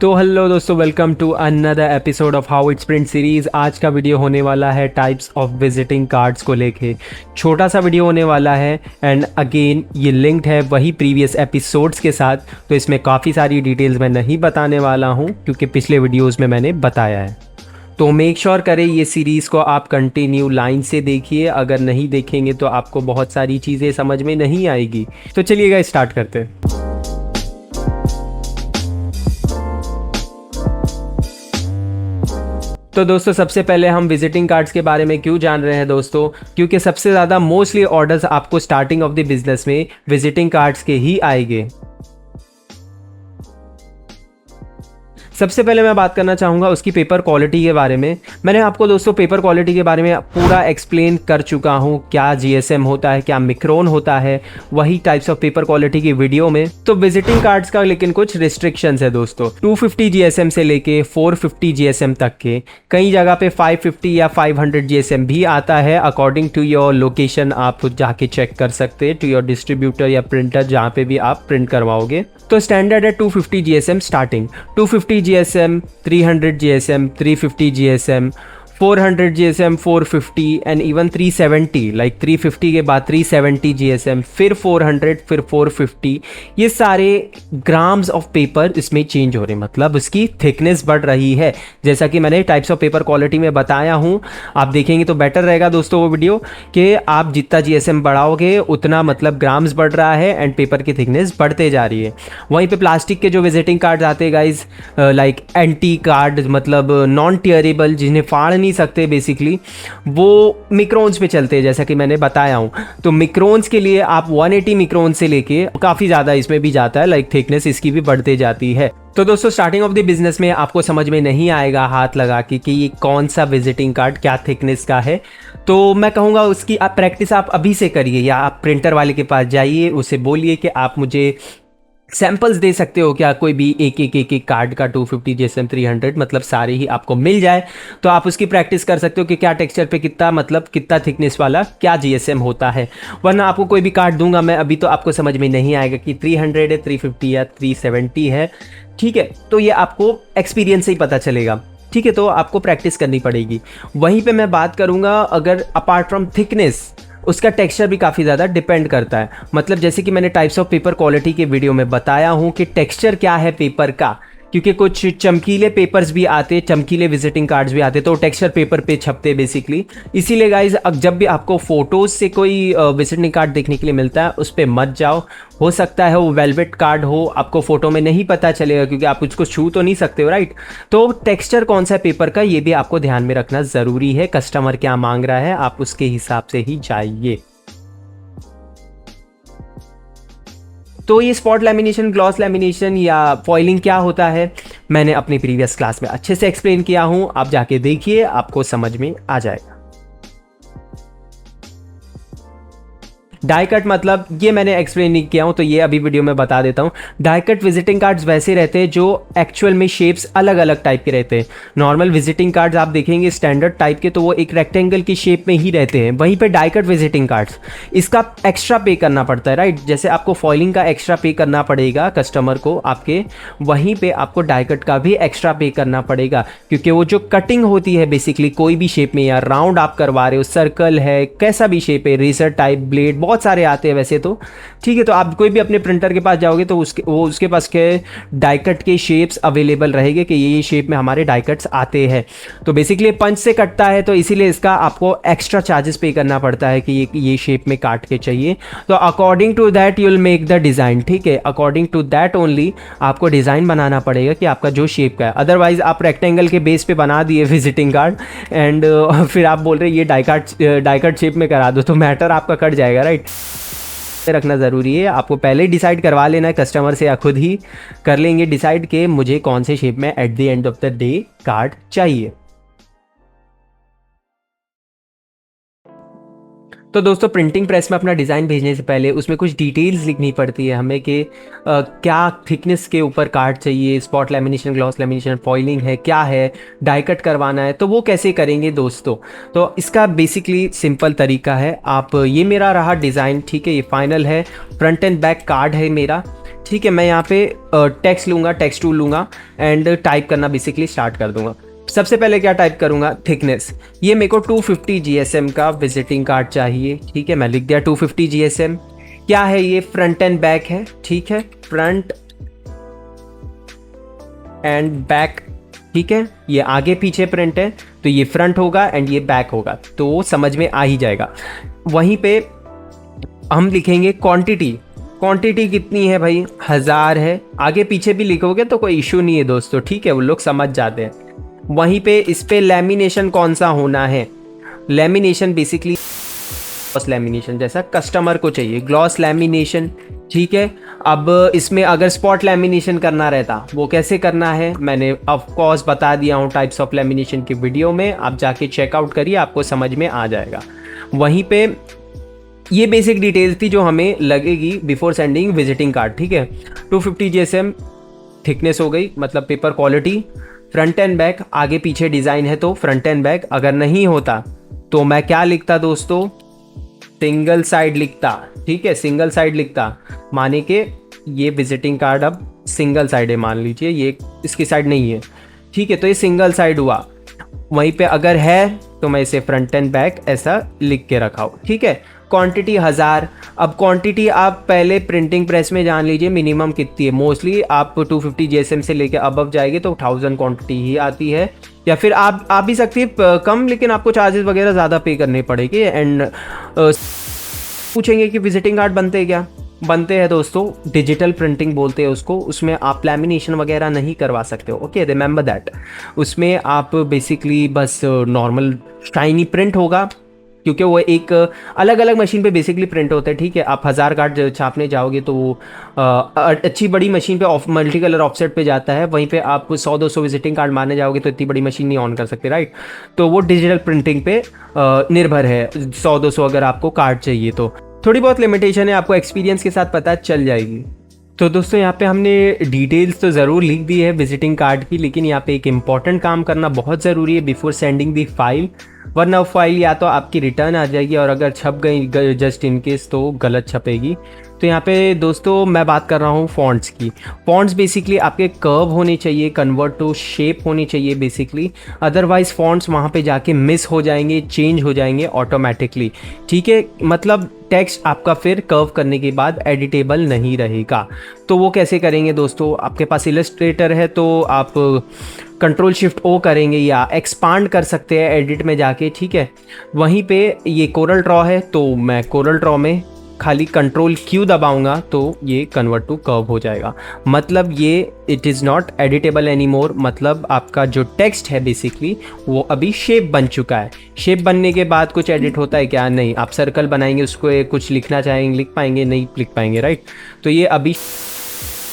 तो हेलो दोस्तों, welcome to another episode of how it's print series. आज का वीडियो होने वाला है टाइप्स ऑफ विजिटिंग कार्ड्स को लेके। छोटा सा वीडियो होने वाला है एंड अगेन ये लिंक्ड है वही प्रीवियस एपिसोड्स के साथ, तो इसमें काफ़ी सारी डिटेल्स मैं नहीं बताने वाला हूँ क्योंकि पिछले वीडियोज़ में मैंने बताया है। तो मेक श्योर करें ये सीरीज़ को आप कंटिन्यू लाइन से देखिए, अगर नहीं देखेंगे तो आपको बहुत सारी चीज़ें समझ में नहीं आएगी। तो चलिएगा स्टार्ट करते हैं। तो दोस्तों सबसे पहले हम विजिटिंग कार्ड्स के बारे में क्यों जान रहे हैं दोस्तों, क्योंकि सबसे ज़्यादा मोस्टली ऑर्डर्स आपको स्टार्टिंग ऑफ द बिजनेस में विजिटिंग कार्ड्स के ही आएंगे। सबसे पहले मैं बात करना चाहूँगा उसकी पेपर क्वालिटी के बारे में। मैंने आपको दोस्तों पेपर क्वालिटी के बारे में पूरा एक्सप्लेन कर चुका हूँ, क्या जीएसएम होता है, क्या मिक्रोन होता है, वही टाइप्स ऑफ पेपर क्वालिटी की वीडियो में। तो विजिटिंग कार्ड्स का लेकिन कुछ रिस्ट्रिक्शंस है दोस्तों। 250 जीएसएम से लेके 450 जीएसएम तक के, कई जगह पे 550 या 500 जीएसएम भी आता है। अकॉर्डिंग टू योर लोकेशन आप जाके चेक कर सकते हैं, टू योर डिस्ट्रीब्यूटर या प्रिंटर जहाँ पे भी आप प्रिंट करवाओगे। तो स्टैंडर्ड है 250 GSM starting, 250 GSM, 300 GSM, 350 GSM, 400 GSM, 450 and even 370, like 350 के बाद 370 जीएसएम, फिर 400, फिर 450। ये सारे ग्राम्स ऑफ पेपर इसमें चेंज हो रहे हैं, मतलब उसकी थिकनेस बढ़ रही है। जैसा कि मैंने टाइप्स ऑफ पेपर क्वालिटी में बताया हूँ, आप देखेंगे तो बेटर रहेगा दोस्तों वो वीडियो, कि आप जितना जीएसएम बढ़ाओगे उतना मतलब ग्राम्स बढ़ रहा है एंड पेपर की थिकनेस बढ़ते जा रही है। वहीं पे प्लास्टिक के जो विजिटिंग कार्ड आते हैं गाइज, लाइक एंटी कार्ड, मतलब नॉन टियरेबल, जिन्हें फाड़ नहीं सकते बेसिकली, वो मिक्रोन्स पे चलते हैं जैसा कि मैंने बताया हूँ। तो मिक्रोन्स के लिए आप 180 मिक्रोन से लेके काफ़ी ज़्यादा इसमें भी जाता है, लाइक थिकनेस इसकी भी बढ़ते जाती है। तो दोस्तों स्टार्टिंग ऑफ द बिजनेस में आपको समझ में नहीं आएगा हाथ लगा के कि ये कौन सा विजिटिंग कार्ड क्या थिकनेस का है। तो मैं कहूँगा उसकी आप प्रैक्टिस आप अभी से करिए, या आप प्रिंटर वाले के पास जाइए, उसे बोलिए कि आप मुझे सैम्पल्स दे सकते हो क्या, कोई भी एक कार्ड का 250 जीएसएम 300, मतलब सारे ही आपको मिल जाए। तो आप उसकी प्रैक्टिस कर सकते हो कि क्या टेक्सचर पे कितना, मतलब कितना थिकनेस वाला क्या जीएसएम होता है। वरना आपको कोई भी कार्ड दूंगा मैं अभी, तो आपको समझ में नहीं आएगा कि 300 है, 350 या 370 है। ठीक है, तो ये आपको एक्सपीरियंस से ही पता चलेगा। ठीक है, तो आपको प्रैक्टिस करनी पड़ेगी। वहीं पे मैं बात करूँगा, अगर अपार्ट फ्रॉम थिकनेस उसका टेक्सचर भी काफ़ी ज़्यादा डिपेंड करता है। मतलब जैसे कि मैंने टाइप्स ऑफ पेपर क्वालिटी के वीडियो में बताया हूँ कि टेक्सचर क्या है पेपर का, क्योंकि कुछ चमकीले पेपर्स भी आते, चमकीले विजिटिंग कार्ड्स भी आते, तो टेक्सचर पेपर पे छपते बेसिकली। इसीलिए गाइज अब जब भी आपको फोटोज़ से कोई विजिटिंग कार्ड देखने के लिए मिलता है, उस पर मत जाओ। हो सकता है वो वेलवेट कार्ड हो, आपको फोटो में नहीं पता चलेगा क्योंकि आप उसको छू तो नहीं सकते हो, राइट। तो टेक्सचर कौन सा पेपर का, ये भी आपको ध्यान में रखना ज़रूरी है। कस्टमर क्या मांग रहा है, आप उसके हिसाब से ही जाइए। तो ये स्पॉट लैमिनेशन, ग्लॉस लैमिनेशन या फॉइलिंग क्या होता है, मैंने अपनी प्रीवियस क्लास में अच्छे से एक्सप्लेन किया हूँ, आप जाके देखिए, आपको समझ में आ जाएगा। डाई कट मतलब ये मैंने एक्सप्लेन नहीं किया हूँ, तो ये अभी वीडियो में बता देता हूँ। डाई कट विजिटिंग कार्ड्स वैसे रहते हैं जो एक्चुअल में शेप्स अलग अलग टाइप के रहते हैं। नॉर्मल विजिटिंग कार्ड्स आप देखेंगे स्टैंडर्ड टाइप के, तो वो एक रेक्टेंगल की शेप में ही रहते हैं। वहीं पे डाई कट विजिटिंग कार्ड्स, इसका एक्स्ट्रा पे करना पड़ता है, राइट। जैसे आपको फॉइलिंग का एक्स्ट्रा पे करना पड़ेगा कस्टमर को आपके, वहीं पे आपको डाई कट का भी एक्स्ट्रा पे करना पड़ेगा, क्योंकि वो जो कटिंग होती है बेसिकली कोई भी शेप में, या राउंड आप करवा रहे हो, सर्कल है, कैसा भी शेप है, रेजर टाइप, ब्लेड, बहुत सारे आते हैं वैसे तो। ठीक है, तो आप कोई भी अपने प्रिंटर के पास जाओगे तो उसके पास के डाई कट के शेप्स अवेलेबल रहेंगे कि ये शेप में हमारे डाई कट्स आते हैं। तो बेसिकली पंच से कटता है, तो इसीलिए इसका आपको एक्स्ट्रा चार्जेस पे करना पड़ता है कि ये शेप में काट के चाहिए। तो according to that you will make the design. ठीक है, अकॉर्डिंग टू दैट ओनली आपको डिज़ाइन बनाना पड़ेगा कि आपका जो शेप का है। अदरवाइज आप रेक्टेंगल के बेस पे बना दिए विजिटिंग कार्ड एंड फिर आप बोल रहे ये डाई कट शेप में करा दो, तो मैटर आपका कट जाएगा, राइट। रखना ज़रूरी है, आपको पहले डिसाइड करवा लेना है कस्टमर से, या खुद ही कर लेंगे डिसाइड कि मुझे कौन से शेप में at the end of the day card चाहिए। तो दोस्तों प्रिंटिंग प्रेस में अपना डिज़ाइन भेजने से पहले उसमें कुछ डिटेल्स लिखनी पड़ती है हमें कि क्या थिकनेस के ऊपर कार्ड चाहिए, spot lamination, gloss lamination, foiling है, क्या है, डाई कट करवाना है, तो वो कैसे करेंगे दोस्तों। तो इसका बेसिकली सिंपल तरीका है, आप ये मेरा रहा डिज़ाइन, ठीक है, ये फाइनल है, फ्रंट एंड बैक कार्ड है मेरा, ठीक है। मैं यहाँ पे टेक्स्ट लूँगा, टेक्स्ट टूल लूँगा एंड टाइप करना बेसिकली स्टार्ट कर दूँगा। सबसे पहले क्या टाइप करूंगा, थिकनेस। ये मेरे को 250 GSM का विजिटिंग कार्ड चाहिए, ठीक है, मैं लिख दिया 250 GSM। क्या है ये, फ्रंट एंड बैक है, ठीक है, फ्रंट एंड बैक, ठीक है। ये आगे पीछे प्रिंट है तो ये फ्रंट होगा एंड ये बैक होगा, तो वो समझ में आ ही जाएगा। वहीं पे हम लिखेंगे क्वांटिटी। क्वांटिटी कितनी है भाई, 1000 है। आगे पीछे भी लिखोगे तो कोई इशू नहीं है दोस्तों, ठीक है, वो लोग समझ जाते हैं। वहीं पे इस पे लेमिनेशन कौन सा होना है, लेमिनेशन बेसिकली ग्लॉस लेमिनेशन जैसा कस्टमर को चाहिए, ग्लॉस लेमिनेशन, ठीक है। अब इसमें अगर स्पॉट लेमिनेशन करना रहता वो कैसे करना है, मैंने ऑफ कोर्स बता दिया हूँ टाइप्स ऑफ लेमिनेशन की वीडियो में, आप जाके चेकआउट करिए, आपको समझ में आ जाएगा। वहीं पे ये बेसिक डिटेल्स थी जो हमें लगेगी बिफोर सेंडिंग विजिटिंग कार्ड, ठीक है। 250 GSM थिकनेस हो गई, मतलब paper quality, front end back, आगे पीछे डिज़ाइन है तो फ्रंट एंड बैक। अगर नहीं होता तो मैं क्या लिखता दोस्तों, सिंगल साइड लिखता, ठीक है, सिंगल साइड लिखता, माने कि ये विजिटिंग कार्ड अब सिंगल साइड है, मान लीजिए ये इसकी साइड नहीं है, ठीक है, तो ये सिंगल साइड हुआ। वहीं पे अगर है तो मैं इसे फ्रंट एंड बैक ऐसा लिख के रखा हूँ, ठीक है। क्वांटिटी 1000। अब क्वांटिटी आप पहले प्रिंटिंग प्रेस में जान लीजिए मिनिमम कितनी है। मोस्टली आप 250 GSM से लेके अबव जाएंगे तो 1000 क्वांटिटी ही आती है, या फिर आप भी सकती है कम, लेकिन आपको चार्जेस वगैरह ज़्यादा पे करने पड़ेंगे। एंड पूछेंगे कि विजिटिंग कार्ड बनते क्या, बनते हैं दोस्तों, डिजिटल प्रिंटिंग बोलते हैं उसको, उसमें आप लैमिनेशन वगैरह नहीं करवा सकते हो, ओके, रिमेंबर दैट। उसमें आप बेसिकली बस नॉर्मल शाइनी प्रिंट होगा, क्योंकि वो एक अलग अलग मशीन पे बेसिकली प्रिंट होता है, ठीक है। आप 1000 कार्ड छापने जाओगे तो वो अच्छी बड़ी मशीन पे मल्टी कलर ऑफसेट पे जाता है, वहीं पे आप 100-200 विजिटिंग कार्ड मारने जाओगे तो इतनी बड़ी मशीन नहीं ऑन कर सकते, राइट। तो वो डिजिटल प्रिंटिंग पे निर्भर है, 100-200 अगर आपको कार्ड चाहिए तो थोड़ी बहुत लिमिटेशन है, आपको एक्सपीरियंस के साथ पता चल जाएगी। तो दोस्तों यहाँ पे हमने डिटेल्स तो ज़रूर लिख दी है विजिटिंग कार्ड की, लेकिन यहाँ पे एक इम्पॉर्टेंट काम करना बहुत ज़रूरी है बिफोर सेंडिंग दी फाइल, वरना फाइल या तो आपकी रिटर्न आ जाएगी और अगर छप गई जस्ट इन केस तो गलत छपेगी। तो यहाँ पे दोस्तों मैं बात कर रहा हूँ फॉन्ट्स की। फॉन्ट्स बेसिकली आपके कर्व होने चाहिए, कन्वर्ट टू शेप होनी चाहिए बेसिकली, अदरवाइज फॉन्ट्स वहाँ पे जाके मिस हो जाएंगे, चेंज हो जाएंगे ऑटोमेटिकली, ठीक है। मतलब टेक्स्ट आपका फिर कर्व करने के बाद एडिटेबल नहीं रहेगा। तो वो कैसे करेंगे दोस्तों, आपके पास इलस्ट्रेटर है तो आप Ctrl+Shift+O करेंगे या एक्सपांड कर सकते हैं एडिट में जाके, ठीक है। वहीं पे ये कोरल ड्रॉ है तो मैं कोरल ड्रॉ में खाली Ctrl+Q दबाऊंगा तो ये कन्वर्ट टू कर्व हो जाएगा। मतलब ये it is not editable any more, मतलब आपका जो टेक्स्ट है बेसिकली वो अभी शेप बन चुका है। शेप बनने के बाद कुछ एडिट होता है क्या, नहीं। आप सर्कल बनाएंगे, उसको कुछ लिखना चाहेंगे लिख पाएंगे, नहीं लिख पाएंगे, राइट। तो ये अभी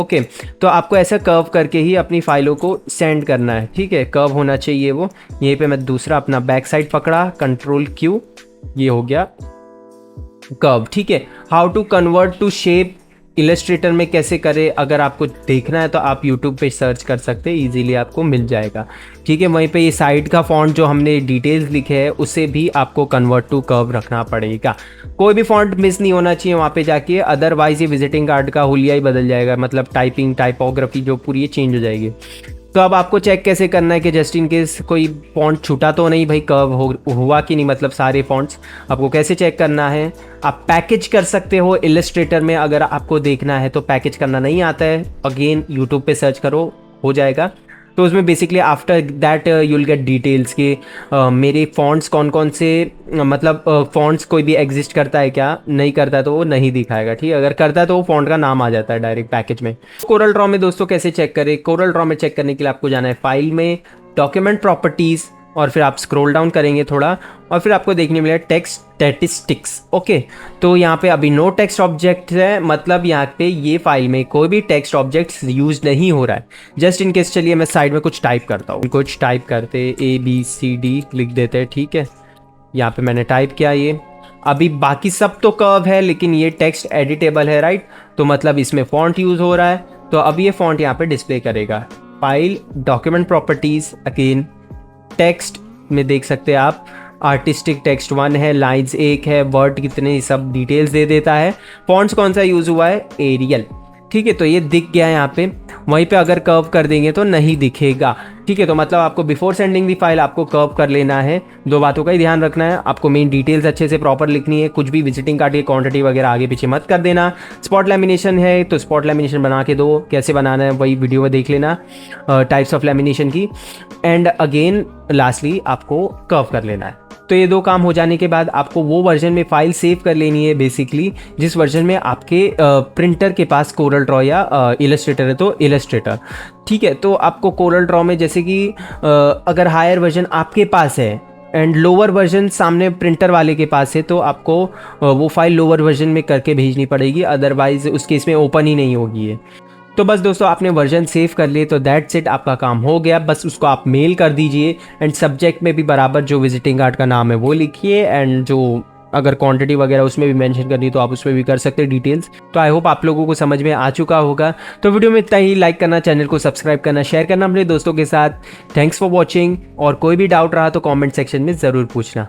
ओके तो आपको ऐसा कर्व करके ही अपनी फाइलों को सेंड करना है, ठीक है, कर्व होना चाहिए वो। यहीं पे मैं दूसरा अपना बैक साइड पकड़ा, Ctrl+Q, ये हो गया कर्व, ठीक है। How to convert to shape Illustrator में कैसे करें, अगर आपको देखना है तो आप यूट्यूब पे सर्च कर सकते हैं, इजीली आपको मिल जाएगा, ठीक है। वहीं पे ये साइड का फॉन्ट जो हमने डिटेल्स लिखे है उसे भी आपको कन्वर्ट टू कर्व रखना पड़ेगा। कोई भी फॉन्ट मिस नहीं होना चाहिए वहाँ पे जाके, अदरवाइज ये विजिटिंग कार्ड का हुलिया ही बदल जाएगा, मतलब टाइपिंग टाइपोग्राफी जो पूरी ये चेंज हो जाएगी। तो अब आपको चेक कैसे करना है कि जस्ट इन केस कोई फॉन्ट छूटा तो नहीं भाई, कर्व हुआ कि नहीं, मतलब सारे फॉन्ट्स आपको कैसे चेक करना है। आप पैकेज कर सकते हो इलस्ट्रेटर में, अगर आपको देखना है तो पैकेज करना नहीं आता है, अगेन यूट्यूब पे सर्च करो, हो जाएगा। तो उसमें basically after that you will get details कि मेरे फॉन्ट्स कौन कौन से, मतलब फॉन्ट्स कोई भी एग्जिस्ट करता है क्या, नहीं करता है तो वो नहीं दिखाएगा, ठीक है। अगर करता है तो वो फॉन्ट का नाम आ जाता है डायरेक्ट पैकेज में। कोरल ड्रॉ में दोस्तों कैसे चेक करें, कोरल ड्रॉ में चेक करने के लिए आपको जाना है फाइल में, डॉक्यूमेंट प्रॉपर्टीज़, और फिर आप स्क्रॉल डाउन करेंगे थोड़ा और फिर आपको देखने मिलेगा टेक्स्ट स्टैटिस्टिक्स, ओके। तो यहाँ पे अभी नो टेक्स्ट ऑब्जेक्ट है, मतलब यहाँ पे ये फाइल में कोई भी टेक्स्ट ऑब्जेक्ट यूज नहीं हो रहा है। जस्ट इन केस चलिए मैं साइड में कुछ टाइप करता हूँ, कुछ टाइप करते ABCD लिख देते हैं, ठीक है। यहाँ पे मैंने टाइप किया ये, अभी बाकी सब तो कर्व है, लेकिन ये टेक्स्ट एडिटेबल है, राइट। तो मतलब इसमें फॉन्ट यूज़ हो रहा है, तो अब ये फॉन्ट यहाँ पे डिस्प्ले करेगा। File, document properties, again text में देख सकते हैं आप, आर्टिस्टिक टेक्स्ट 1 है, लाइन्स 1 है, वर्ड कितने, सब डिटेल्स दे देता है। फॉन्ट्स कौन सा यूज़ हुआ है, एरियल, ठीक है। तो ये दिख गया यहाँ पे। वहीं पे अगर कर्व कर देंगे तो नहीं दिखेगा, ठीक है। तो मतलब आपको बिफोर सेंडिंग दी फाइल आपको कर्व कर लेना है। दो बातों का ही ध्यान रखना है, आपको मेन डिटेल्स अच्छे से प्रॉपर लिखनी है, कुछ भी विजिटिंग कार्ड की क्वांटिटी वगैरह आगे पीछे मत कर देना। स्पॉट लैमिनेशन है तो स्पॉट लैमिनेशन बना के दो, कैसे बनाना है वही वीडियो में देख लेना, टाइप्स ऑफ लैमिनेशन की। एंड अगेन लास्टली आपको कर्व कर लेना है। तो ये दो काम हो जाने के बाद आपको वो वर्जन में फाइल सेव कर लेनी है बेसिकली, जिस वर्जन में आपके प्रिंटर के पास कोरल ड्रॉ या इलस्ट्रेटर है तो इलस्ट्रेटर, ठीक है। तो आपको कोरल ड्रॉ में जैसे कि अगर हायर वर्जन आपके पास है एंड लोअर वर्जन सामने प्रिंटर वाले के पास है, तो आपको वो फाइल लोअर वर्जन में करके भेजनी पड़ेगी, अदरवाइज उस केस में ओपन ही नहीं होगी ये। तो बस दोस्तों आपने वर्जन सेव कर लिए तो दैट्स इट, आपका काम हो गया। बस उसको आप मेल कर दीजिए एंड सब्जेक्ट में भी बराबर जो विजिटिंग कार्ड का नाम है वो लिखिए, एंड जो अगर क्वांटिटी वगैरह उसमें भी मेंशन करनी तो आप उसमें भी कर सकते हैं डिटेल्स। तो आई होप आप लोगों को समझ में आ चुका होगा। तो वीडियो में इतना ही, लाइक करना, चैनल को सब्सक्राइब करना, शेयर करना अपने दोस्तों के साथ। थैंक्स फॉर वॉचिंग, और कोई भी डाउट रहा तो कॉमेंट सेक्शन में ज़रूर पूछना।